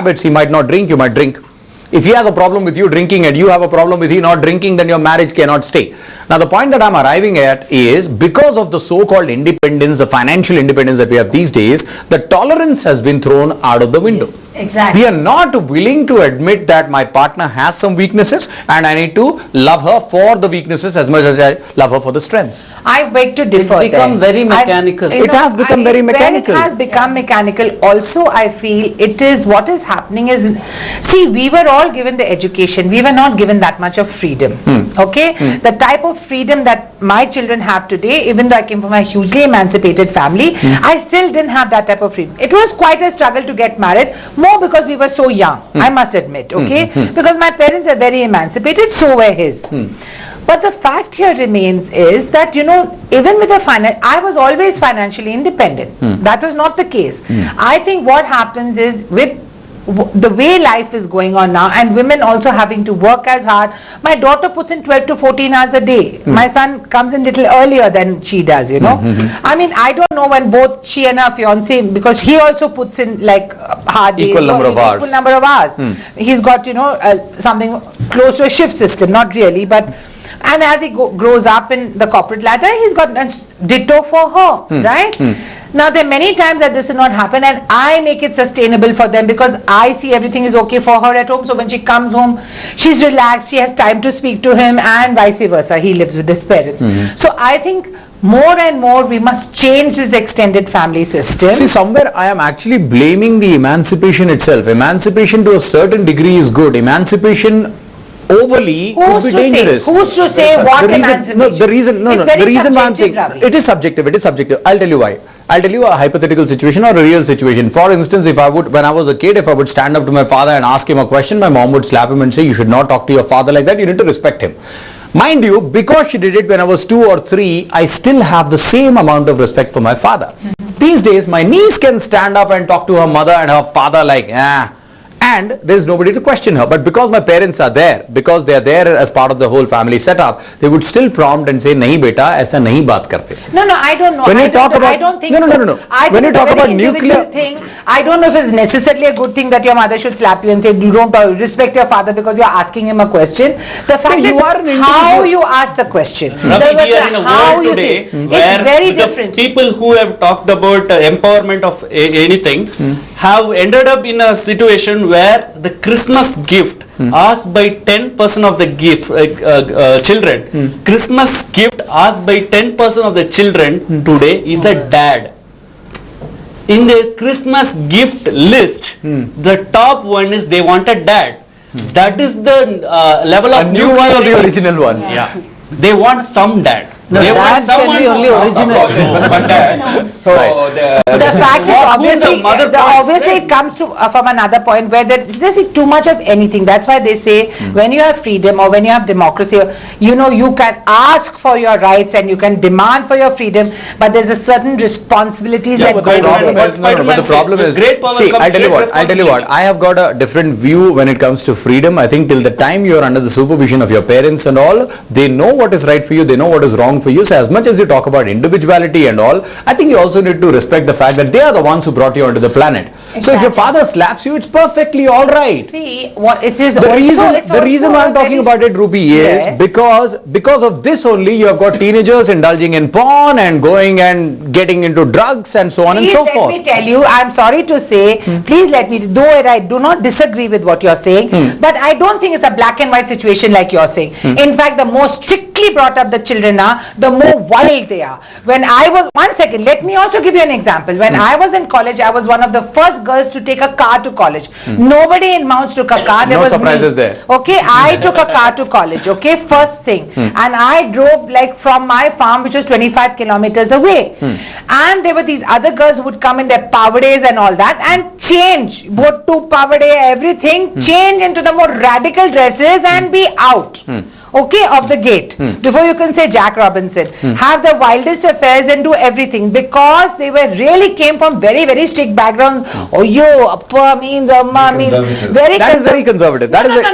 habits. He might not drink, you might drink. If he has a problem with you drinking and you have a problem with he not drinking, then your marriage cannot stay. Now the point that I'm arriving at is, because of the so-called independence, the financial independence that we have these days, the tolerance has been thrown out of the window. Yes, exactly. We are not willing to admit that my partner has some weaknesses and I need to love her for the weaknesses as much as I love her for the strengths. I beg to differ. It's become very mechanical. It has become very mechanical. When it has become mechanical, also I feel it is, what is happening is, see, we were all given the education, we were not given that much of freedom. Okay, the type of freedom that my children have today, even though I came from a hugely emancipated family, I still didn't have that type of freedom. It was quite a struggle to get married, more because we were so young, I must admit. Okay, because my parents are very emancipated, so were his. But the fact here remains is that, you know, even with the I was always financially independent. That was not the case. I think what happens is, with the way life is going on now, and women also having to work as hard. My daughter puts in 12 to 14 hours a day. My son comes in little earlier than she does, you know. I mean, I don't know when both she and her fiance, because he also puts in like hard days. Equal number of hours. Equal number of hours. He's got, you know, something close to a shift system, not really, but, and as he grows up in the corporate ladder, he's got ditto for her, right? Now, there are many times that this will not happen, and I make it sustainable for them because I see everything is okay for her at home. So when she comes home, she's relaxed, she has time to speak to him, and vice versa. He lives with his parents. So I think more and more we must change this extended family system. See, somewhere I am actually blaming the emancipation itself. Emancipation to a certain degree is good. Emancipation overly could be dangerous. Who's to say what emancipation? No, the reason why I'm saying it is subjective. It is subjective. I'll tell you why. I'll tell you a hypothetical situation or a real situation. For instance, if I would, when I was a kid, if I would stand up to my father and ask him a question, my mom would slap him and say, "You should not talk to your father like that. You need to respect him." Mind you, because she did it when I was 2 or 3, I still have the same amount of respect for my father. These days, my niece can stand up and talk to her mother and her father like, and there's nobody to question her. But because my parents are there, because they are there as part of the whole family setup, they would still prompt and say, "Nahi beta, aisa nahi baat karte." No, I don't know. When you talk about, I don't think no. When you talk about nuclear thing, I don't know if it's necessarily a good thing that your mother should slap you and say, "You don't respect your father because you're asking him a question." The fact is how you ask the question. Ravi, we are in a world today where it's very the different. people who have talked about empowerment of anything have ended up in a situation where the Christmas gift asked by 10% of the children, Christmas gift asked by 10% of the children today is a dad. In the Christmas gift list, the top one is they want a dad. That is the level of a new one or the original one. Yeah, they want some dad. No, that can be only original. So the fact is, obviously it comes to from another point where there's too much of anything. That's why they say when you have freedom or when you have democracy, you know, you can ask for your rights and you can demand for your freedom, but there's a certain responsibilities that go along with it. But the problem is, see, I'll tell you what, I have got a different view when it comes to freedom. I think till the time you are under the supervision of your parents and all, they know what is right for you, they know what is wrong for you. So as much as you talk about individuality and all, I think you also need to respect the fact that they are the ones who brought you onto the planet. Exactly. So if your father slaps you, it's perfectly all right. See, what it is. The reason why I'm talking about it, Ruby, is because of this only you have got teenagers indulging in porn and going and getting into drugs and so on and so forth. Let me tell you, I'm sorry to say, please let me, though I do not disagree with what you're saying, but I don't think it's a black and white situation like you're saying. In fact, the more strictly brought up the children are, the more wild they are. When I was, one second, let me also give you an example. When I was in college, I was one of the first girls to take a car to college. Nobody in Mounts took a car. There no was surprises me. there. Okay, I took a car to college. Okay, first thing. And I drove like from my farm, which was 25 kilometers away. And there were these other girls who would come in their pavades and all that and change, both to pavade, everything, change into the more radical dresses and be out. Okay, of the gate, before you can say Jack Robinson, have the wildest affairs and do everything, because they were really came from very, very strict backgrounds. Oh, yo, appa means, amma means, that is very conservative. That is very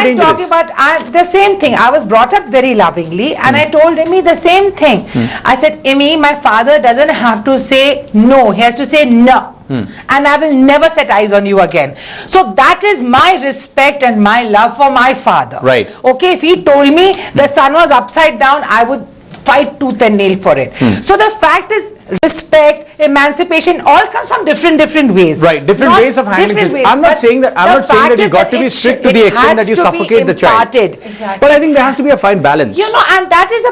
dangerous. I'm talking about the same thing. I was brought up very lovingly, and I told Imi the same thing. I said, Imi, my father doesn't have to say no, he has to say no. and I will never set eyes on you again. So that is my respect and my love for my father. Right. Okay, if he told me the sun was upside down, I would fight tooth and nail for it. So the fact is, respect, emancipation, all comes from different ways. Right, different Not ways of handling different it. ways, I'm not but saying that the you fact got is to be that strict to it the extent has that you to be suffocate the child. imparted. But I think there has to be a fine balance. You know, and that is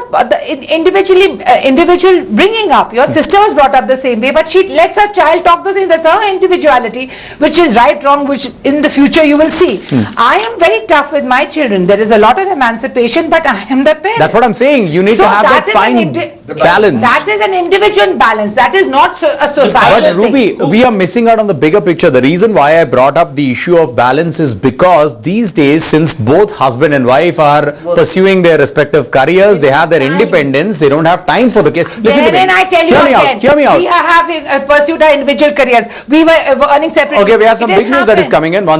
individual bringing up. Your sister was brought up the same way, but she lets her child talk the same. That's her individuality, which is right, wrong, which in the future you will see. I am very tough with my children. There is a lot of emancipation, but I am the parent. That's what I'm saying. You need So to have that is fine balance. That is an individual balance. That is not a societal But thing. Ruby, we are missing out on the bigger picture. The reason why I brought up the issue of balance is because these days, since both husband and wife are pursuing their respective careers, they have their independence, they don't have time for the kids. Listen to me. Then I tell you Hear me again, out. Hear me out. we have pursued our individual careers. We were earning separately. Okay, we have It some didn't big news that is happen. coming in. Once